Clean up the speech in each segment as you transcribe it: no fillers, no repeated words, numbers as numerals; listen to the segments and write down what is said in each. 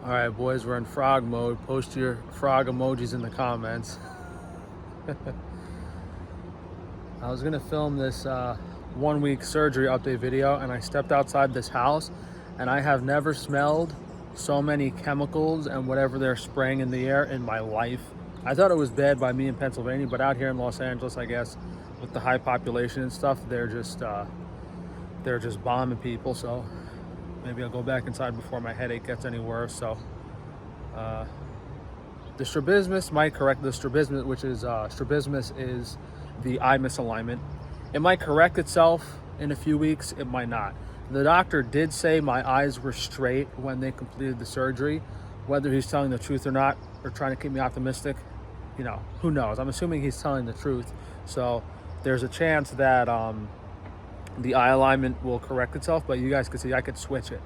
All right, boys, we're in frog mode. Post your frog emojis in the comments. I was gonna film this 1 week surgery update video, and I stepped outside this house, and I have never smelled so many chemicals and whatever they're spraying in the air in my life. I thought it was bad by me in Pennsylvania, but out here in Los Angeles, I guess, with the high population and stuff, they're just bombing people. So maybe I'll go back inside before my headache gets any worse. So the strabismus might correct the strabismus, which is strabismus is the eye misalignment. It might correct itself in a few weeks. It might not. The doctor did say my eyes were straight when they completed the surgery. Whether he's telling the truth or not, or trying to keep me optimistic, you know, who knows? I'm assuming he's telling the truth. So there's a chance that the eye alignment will correct itself, but you guys can see I could switch it.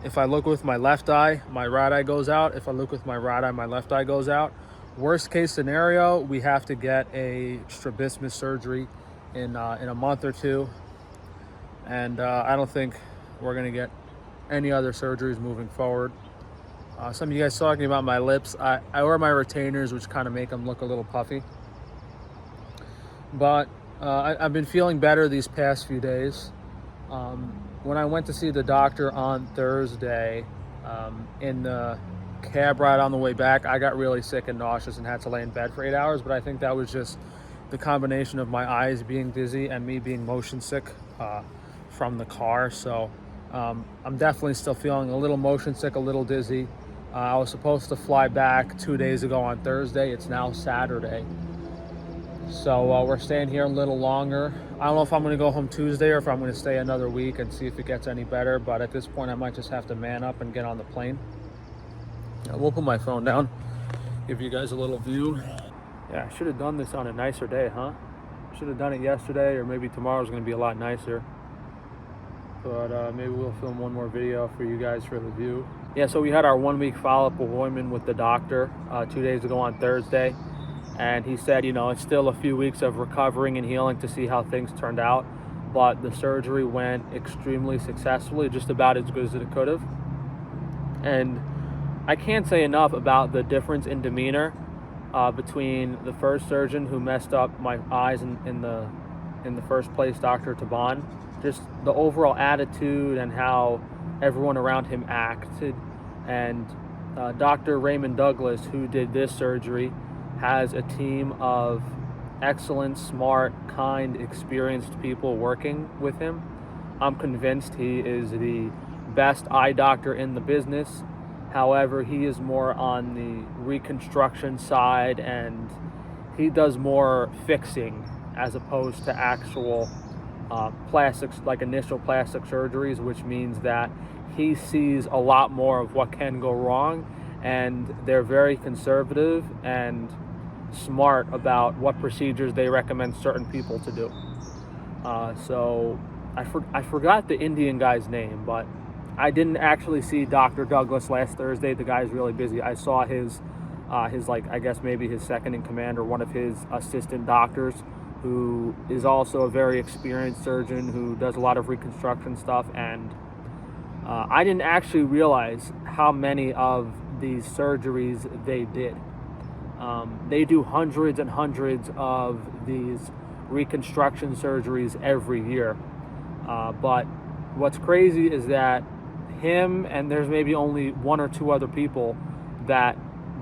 If I look with my left eye, my right eye goes out. If I look with my right eye, my left eye goes out. Worst case scenario, we have to get a strabismus surgery in a month or two. And I don't think we're gonna get any other surgeries moving forward. Some of you guys talking about my lips. I wear my retainers, which kind of make them look a little puffy. But I've been feeling better these past few days. When I went to see the doctor on Thursday, in the cab ride on the way back, I got really sick and nauseous and had to lay in bed for 8 hours. But I think that was just the combination of my eyes being dizzy and me being motion sick from the car. So I'm definitely still feeling a little motion sick, a little dizzy. I was supposed to fly back 2 days ago on Thursday. It's now Saturday. So we're staying here a little longer. I don't know if I'm going to go home Tuesday or if I'm going to stay another week and see if it gets any better. But at this point, I might just have to man up and get on the plane. We'll put my phone down, give you guys a little view. Yeah, I should have done this on a nicer day, huh? Should have done it yesterday, or maybe tomorrow's going to be a lot nicer. But maybe we'll film one more video for you guys for the view. Yeah, so we had our 1 week follow-up appointment with the doctor 2 days ago on Thursday. And he said, you know, it's still a few weeks of recovering and healing to see how things turned out. But the surgery went extremely successfully, just about as good as it could have. And I can't say enough about the difference in demeanor between the first surgeon who messed up my eyes in the first place, Dr. Taban. Just the overall attitude and how everyone around him acted. And Dr. Raymond Douglas, who did this surgery, has a team of excellent, smart, kind, experienced people working with him. I'm convinced he is the best eye doctor in the business. However, he is more on the reconstruction side, and he does more fixing as opposed to actual plastics, like initial plastic surgeries, which means that he sees a lot more of what can go wrong, and they're very conservative and smart about what procedures they recommend certain people to do. So I forgot the Indian guy's name, but I didn't actually see Dr. Douglas last Thursday. The guy's really busy. I saw his like, I guess maybe his second in command or one of his assistant doctors, who is also a very experienced surgeon who does a lot of reconstruction stuff. And I didn't actually realize how many of these surgeries they did. They do hundreds and hundreds of these reconstruction surgeries every year. But what's crazy is that him and there's maybe only one or two other people that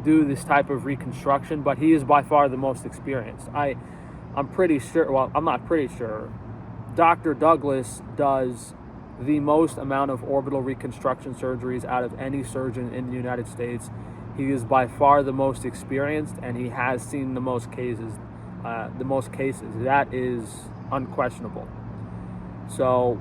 do this type of reconstruction, but he is by far the most experienced. I'm pretty sure, well, I'm not pretty sure, Dr. Douglas does the most amount of orbital reconstruction surgeries out of any surgeon in the United States. He is by far the most experienced, and he has seen the most cases. That is unquestionable. So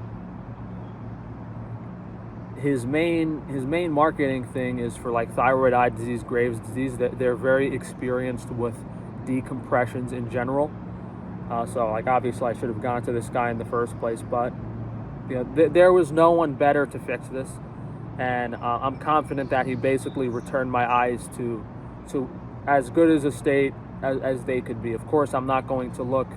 his main marketing thing is for like thyroid eye disease, Graves' disease. That they're very experienced with decompressions in general. So like obviously I should have gone to this guy in the first place, but you know, there was no one better to fix this. And I'm confident that he basically returned my eyes to as good as a state as they could be. Of course, I'm not going to look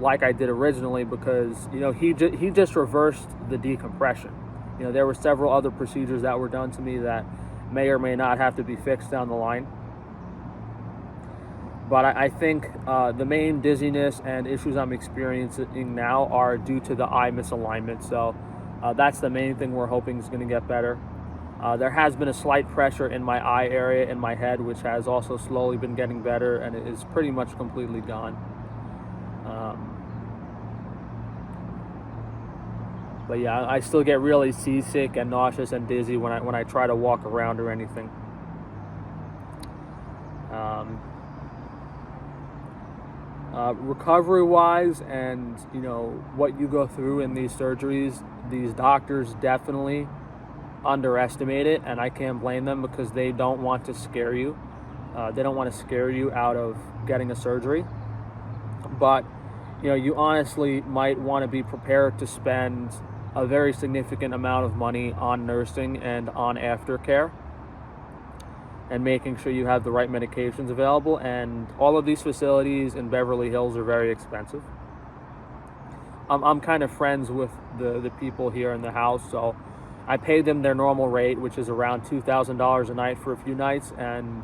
like I did originally, because you know he just reversed the decompression. You know, there were several other procedures that were done to me that may or may not have to be fixed down the line. But I think the main dizziness and issues I'm experiencing now are due to the eye misalignment. So that's the main thing we're hoping is going to get better. There has been a slight pressure in my eye area in my head, which has also slowly been getting better, and it is pretty much completely gone. But yeah, I still get really seasick and nauseous and dizzy when I try to walk around or anything. Recovery-wise, and what you go through in these surgeries, these doctors definitely underestimate it, and I can't blame them because they don't want to scare you. They don't want to scare you out of getting a surgery. But you honestly might want to be prepared to spend a very significant amount of money on nursing and on aftercare, and making sure you have the right medications available. And all of these facilities in Beverly Hills are very expensive. I'm kind of friends with the people here in the house, so I paid them their normal rate, which is around $2,000 a night for a few nights, and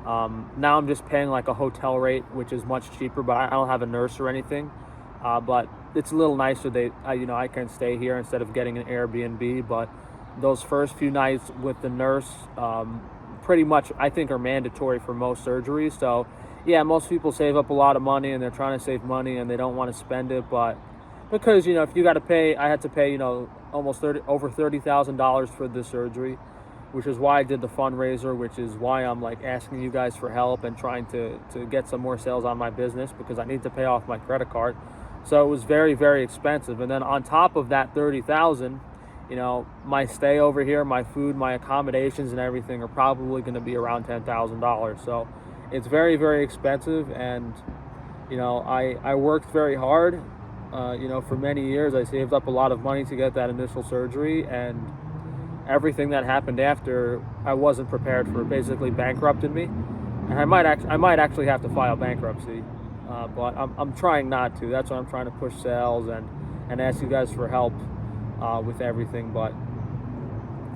now I'm just paying like a hotel rate, which is much cheaper, but I don't have a nurse or anything. But it's a little nicer. I can stay here instead of getting an Airbnb. But those first few nights with the nurse, pretty much I think are mandatory for most surgeries. So yeah, most people save up a lot of money and they're trying to save money and they don't want to spend it. But because if you got to pay, I had to pay almost over $30,000 for this surgery, which is why I did the fundraiser, which is why I'm like asking you guys for help and trying to get some more sales on my business, because I need to pay off my credit card. So it was very, very expensive. And then on top of that $30,000, my stay over here, my food, my accommodations and everything are probably going to be around $10,000. So it's very, very expensive. And, I worked very hard, for many years. I saved up a lot of money to get that initial surgery, and everything that happened after, I wasn't prepared for. It basically bankrupted me. And I might actually have to file bankruptcy, but I'm trying not to. That's why I'm trying to push sales and ask you guys for help with everything. But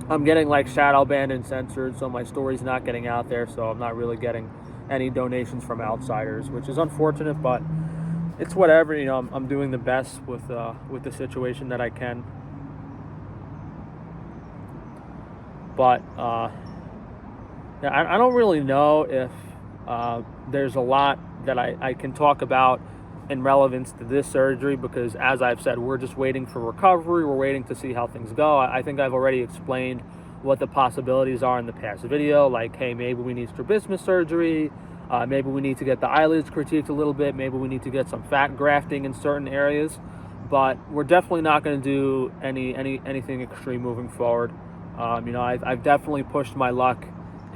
I'm getting like shadow banned and censored, so my story's not getting out there, so I'm not really getting any donations from outsiders, which is unfortunate, but it's whatever. I'm doing the best with the situation that I can. But I don't really know if there's a lot that I can talk about in relevance to this surgery, because as I've said, we're just waiting for recovery. We're waiting to see how things go. I think I've already explained what the possibilities are in the past video, like, hey, maybe we need strabismus surgery, maybe we need to get the eyelids critiqued a little bit, maybe we need to get some fat grafting in certain areas, but we're definitely not going to do anything extreme moving forward. I've definitely pushed my luck,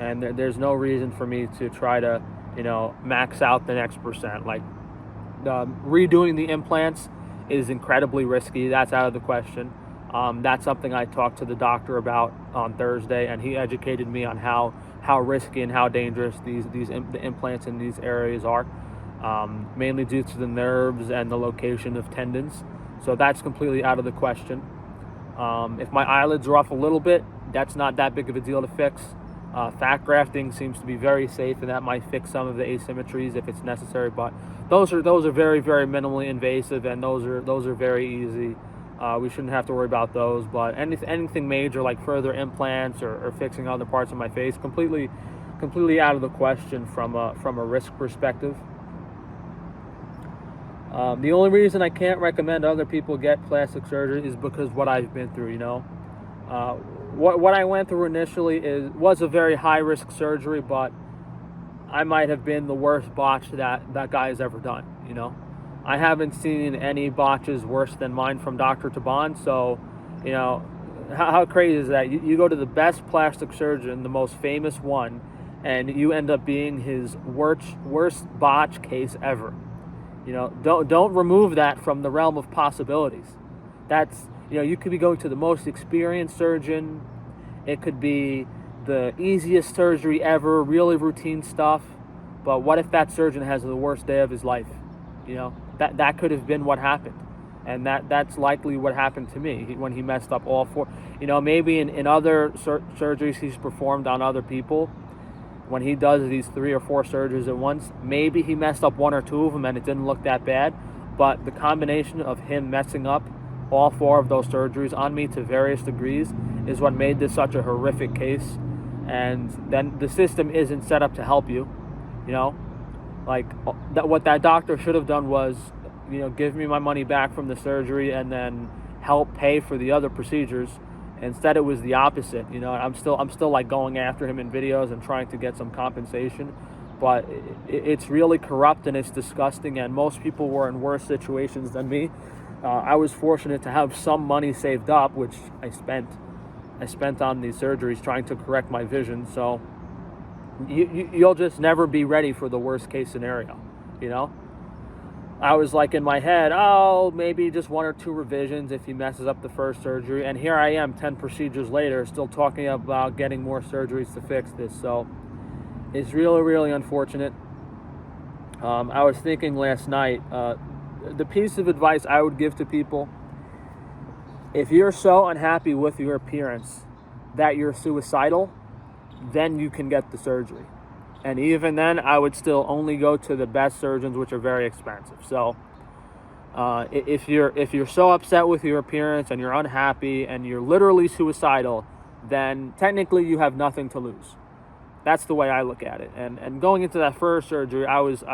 and there's no reason for me to try to max out the next percent. Like, redoing the implants is incredibly risky. That's out of the question. That's something I talked to the doctor about on Thursday, and he educated me on how risky and how dangerous the implants in these areas are, mainly due to the nerves and the location of tendons. So that's completely out of the question. If my eyelids are off a little bit, that's not that big of a deal to fix. Fat grafting seems to be very safe, and that might fix some of the asymmetries if it's necessary. But those are very, very minimally invasive, and those are very easy. We shouldn't have to worry about those. But anything major like further implants or fixing other parts of my face, completely out of the question from a risk perspective. The only reason I can't recommend other people get plastic surgery is because what I've been through. What I went through initially was a very high risk surgery, but I might have been the worst botch that guy has ever done. I haven't seen any botches worse than mine from Dr. Taban. So, how crazy is that? You go to the best plastic surgeon, the most famous one, and you end up being his worst botch case ever. Don't remove that from the realm of possibilities. That's, you could be going to the most experienced surgeon. It could be the easiest surgery ever, really routine stuff. But what if that surgeon has the worst day of his life? That could have been what happened. And that's likely what happened to me when he messed up all four. You know, maybe in other surgeries he's performed on other people, when he does these 3 or 4 surgeries at once, maybe he messed up 1 or 2 of them and it didn't look that bad. But the combination of him messing up all 4 of those surgeries on me to various degrees is what made this such a horrific case. And then the system isn't set up to help you, you know. Like, what that doctor should have done was, you know, give me my money back from the surgery and then help pay for the other procedures. Instead, it was the opposite. You know, I'm still like going after him in videos and trying to get some compensation, but it's really corrupt and it's disgusting. And most people were in worse situations than me. I was fortunate to have some money saved up, which I spent on these surgeries trying to correct my vision. So you'll just never be ready for the worst case scenario, you know. I was like in my head, oh, maybe just 1 or 2 revisions if he messes up the first surgery. And here I am 10 procedures later still talking about getting more surgeries to fix this. So it's really, really unfortunate. I was thinking last night, the piece of advice I would give to people, if you're so unhappy with your appearance that you're suicidal, then you can get the surgery. And even then, I would still only go to the best surgeons, which are very expensive. So if you're so upset with your appearance and you're unhappy and you're literally suicidal, then technically you have nothing to lose. That's the way I look at it. And going into that first surgery, I was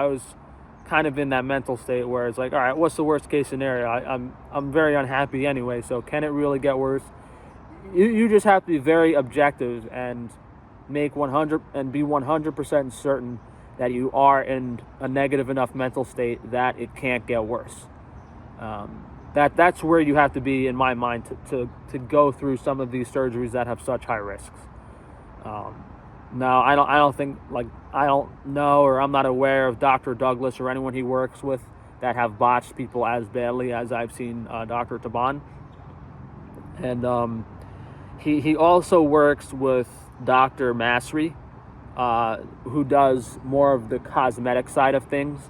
kind of in that mental state where it's like, all right, what's the worst case scenario? I'm very unhappy anyway, so can it really get worse? You just have to be very objective and be 100% certain that you are in a negative enough mental state that it can't get worse. That's where you have to be, in my mind, to go through some of these surgeries that have such high risks. Now, I don't know, or I'm not aware of Dr. Douglas or anyone he works with that have botched people as badly as I've seen Dr. Taban. And he also works with Dr. Masri, who does more of the cosmetic side of things.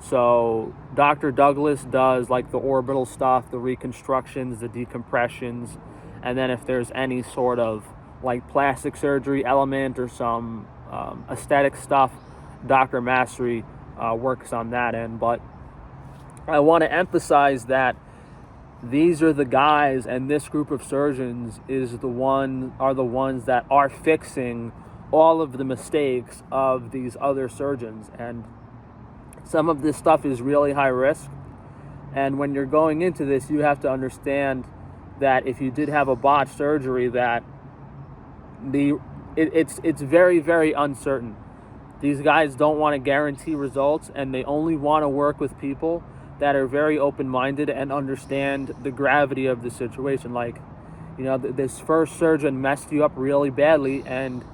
So Dr. Douglas does like the orbital stuff, the reconstructions, the decompressions, and then if there's any sort of like plastic surgery element or some aesthetic stuff, Dr. Masri works on that end. But I want to emphasize that these are the guys, and this group of surgeons are the ones that are fixing all of the mistakes of these other surgeons. And some of this stuff is really high risk. And when you're going into this, you have to understand that if you did have a botched surgery, that it's very, very uncertain. These guys don't want to guarantee results, and they only want to work with people that are very open-minded and understand the gravity of the situation. Like, you know, this first surgeon messed you up really badly, and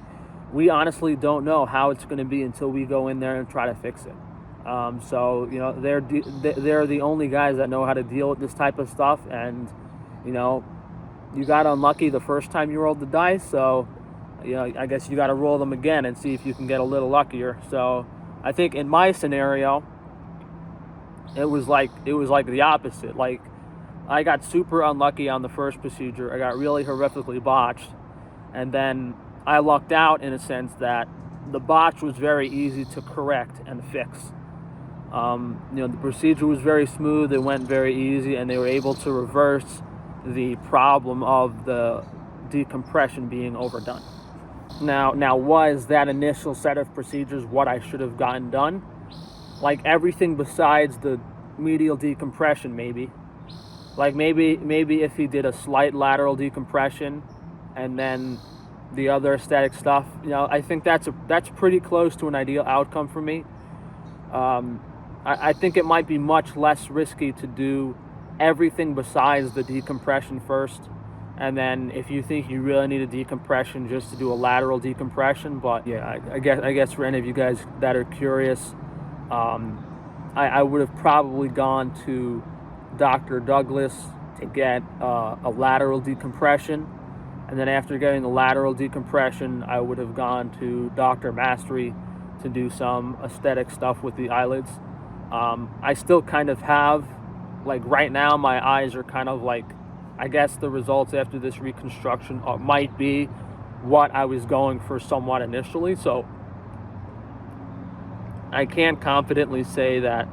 we honestly don't know how it's going to be until we go in there and try to fix it. So, you know, they're the only guys that know how to deal with this type of stuff. And, you know, you got unlucky the first time you rolled the dice, so, you know, I guess you got to roll them again and see if you can get a little luckier. So I think in my scenario, it was like the opposite. Like, I got super unlucky on the first procedure. I got really horrifically botched, and then I lucked out in a sense that the botch was very easy to correct and fix. You know, the procedure was very smooth. It went very easy, and they were able to reverse the problem of the decompression being overdone. Now, was that initial set of procedures what I should have gotten done? Like everything besides the medial decompression, maybe. Like maybe if he did a slight lateral decompression and then the other aesthetic stuff, you know, I think that's pretty close to an ideal outcome for me. I think it might be much less risky to do everything besides the decompression first, and then if you think you really need a decompression, just to do a lateral decompression. But yeah, I guess for any of you guys that are curious, I would have probably gone to Dr. Douglas to get a lateral decompression, and then after getting the lateral decompression, I would have gone to Dr. Masri to do some aesthetic stuff with the eyelids. I still kind of have, like right now, my eyes are kind of like I guess the results after this reconstruction might be what I was going for somewhat initially. So I can't confidently say that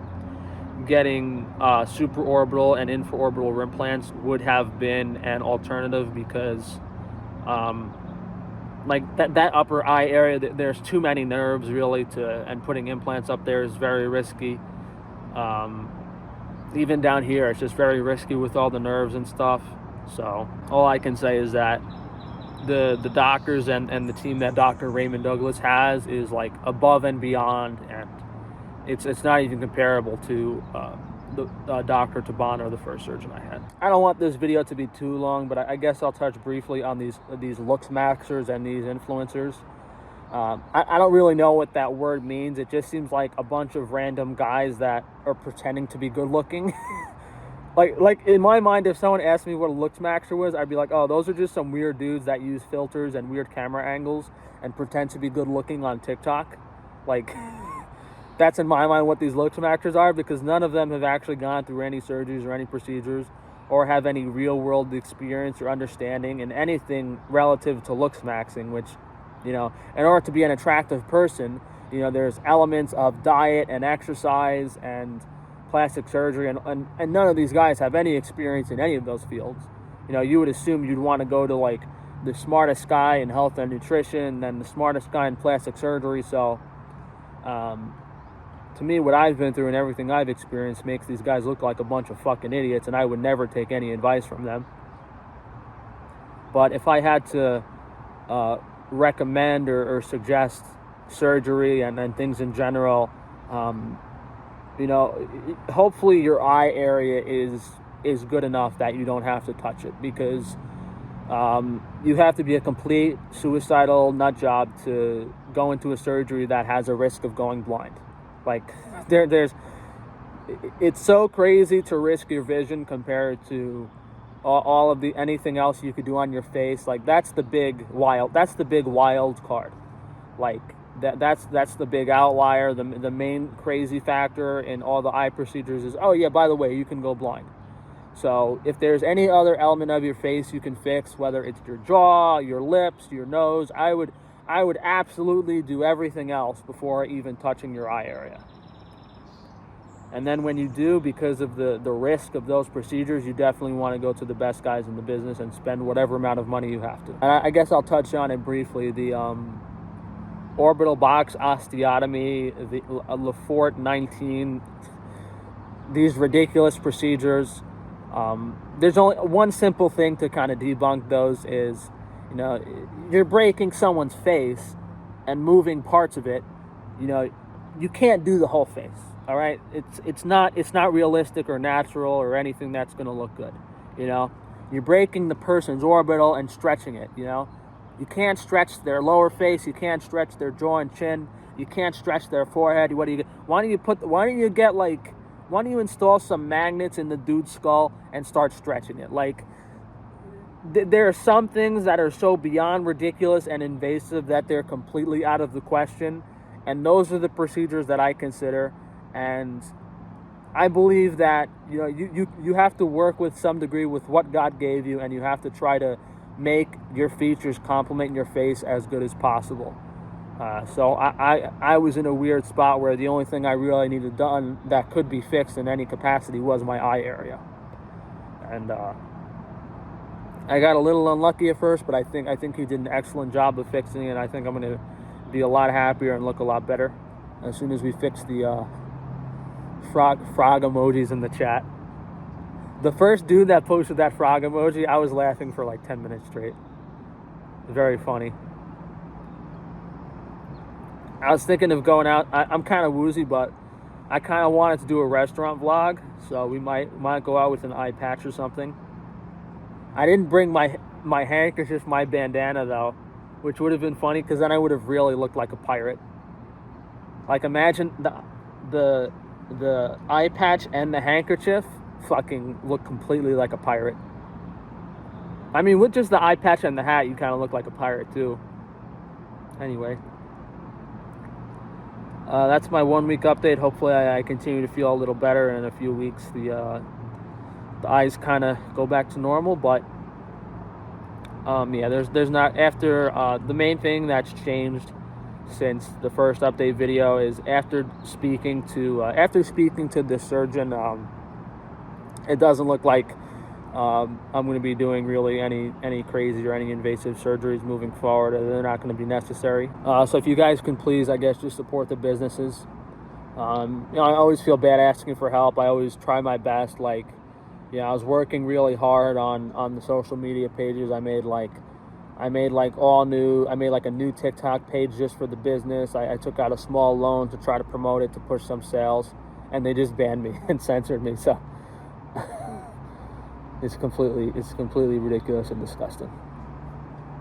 getting supraorbital and infraorbital implants would have been an alternative, because like that upper eye area, there's too many nerves really and putting implants up there is very risky. Even down here, it's just very risky with all the nerves and stuff. So all I can say is that the doctors and the team that Dr. Raymond Douglas has is like above and beyond, and it's not even comparable to Dr. Tabana, the first surgeon I had. I don't want this video to be too long, but I guess I'll touch briefly on these Looksmaxers and these influencers. I don't really know what that word means. It just seems like a bunch of random guys that are pretending to be good looking. like in my mind, if someone asked me what a Looksmaxer was, I'd be like, oh, those are just some weird dudes that use filters and weird camera angles and pretend to be good looking on TikTok. Like, that's in my mind what these Looksmaxers are, because none of them have actually gone through any surgeries or any procedures or have any real world experience or understanding in anything relative to Looksmaxing, which, you know, in order to be an attractive person, you know, there's elements of diet and exercise and plastic surgery, and none of these guys have any experience in any of those fields. You know, you would assume you'd want to go to like the smartest guy in health and nutrition and the smartest guy in plastic surgery. So to me, what I've been through and everything I've experienced makes these guys look like a bunch of fucking idiots, and I would never take any advice from them. But if I had to recommend or suggest surgery and things in general, you know, hopefully your eye area is good enough that you don't have to touch it, because you have to be a complete suicidal nut job to go into a surgery that has a risk of going blind. Like, it's so crazy to risk your vision compared to all of anything else you could do on your face. Like, that's the big wild card. Like, that's the big outlier. The main crazy factor in all the eye procedures is, oh yeah, by the way, you can go blind. So if there's any other element of your face you can fix, whether it's your jaw, your lips, your nose, I would absolutely do everything else before even touching your eye area. And then when you do, because of the risk of those procedures, you definitely want to go to the best guys in the business and spend whatever amount of money you have to. And I guess I'll touch on it briefly. The orbital box osteotomy, the Lefort 19, these ridiculous procedures. There's only one simple thing to kind of debunk those is, you know, you're breaking someone's face and moving parts of it. You know, you can't do the whole face. All right, it's not realistic or natural or anything that's going to look good. You know, you're breaking the person's orbital and stretching it. You know, you can't stretch their lower face. You can't stretch their jaw and chin. You can't stretch their forehead. What do you get? Why don't you install some magnets in the dude's skull and start stretching it? Like, there are some things that are so beyond ridiculous and invasive that they're completely out of the question, and those are the procedures that I consider. And I believe that, you know, you have to work with some degree with what God gave you, and you have to try to make your features complement your face as good as possible. So I was in a weird spot where the only thing I really needed done that could be fixed in any capacity was my eye area. And I got a little unlucky at first, but I think he did an excellent job of fixing it. I think I'm going to be a lot happier and look a lot better as soon as we fix the frog emojis in the chat. The first dude that posted that frog emoji, I was laughing for like 10 minutes straight. Very funny. I was thinking of going out. I'm kind of woozy, but I kind of wanted to do a restaurant vlog, so we might go out with an eye patch or something. I didn't bring my handkerchief, my bandana though, which would have been funny, because then I would have really looked like a pirate. Like, imagine the eye patch and the handkerchief fucking look completely like a pirate. I mean, with just the eye patch and the hat, you kind of look like a pirate too. Anyway, that's my 1 week update. Hopefully I continue to feel a little better. In a few weeks, the the eyes kind of go back to normal. But yeah, there's not, after the main thing that's changed since the first update video is after speaking to the surgeon, it doesn't look like I'm going to be doing really any crazy or any invasive surgeries moving forward. They're not going to be necessary. So if you guys can please, I guess, just support the businesses. I always feel bad asking for help. I always try my best. Like, I was working really hard on the social media pages. I made like a new TikTok page just for the business. I took out a small loan to try to promote it, to push some sales, and they just banned me and censored me. So it's completely ridiculous and disgusting.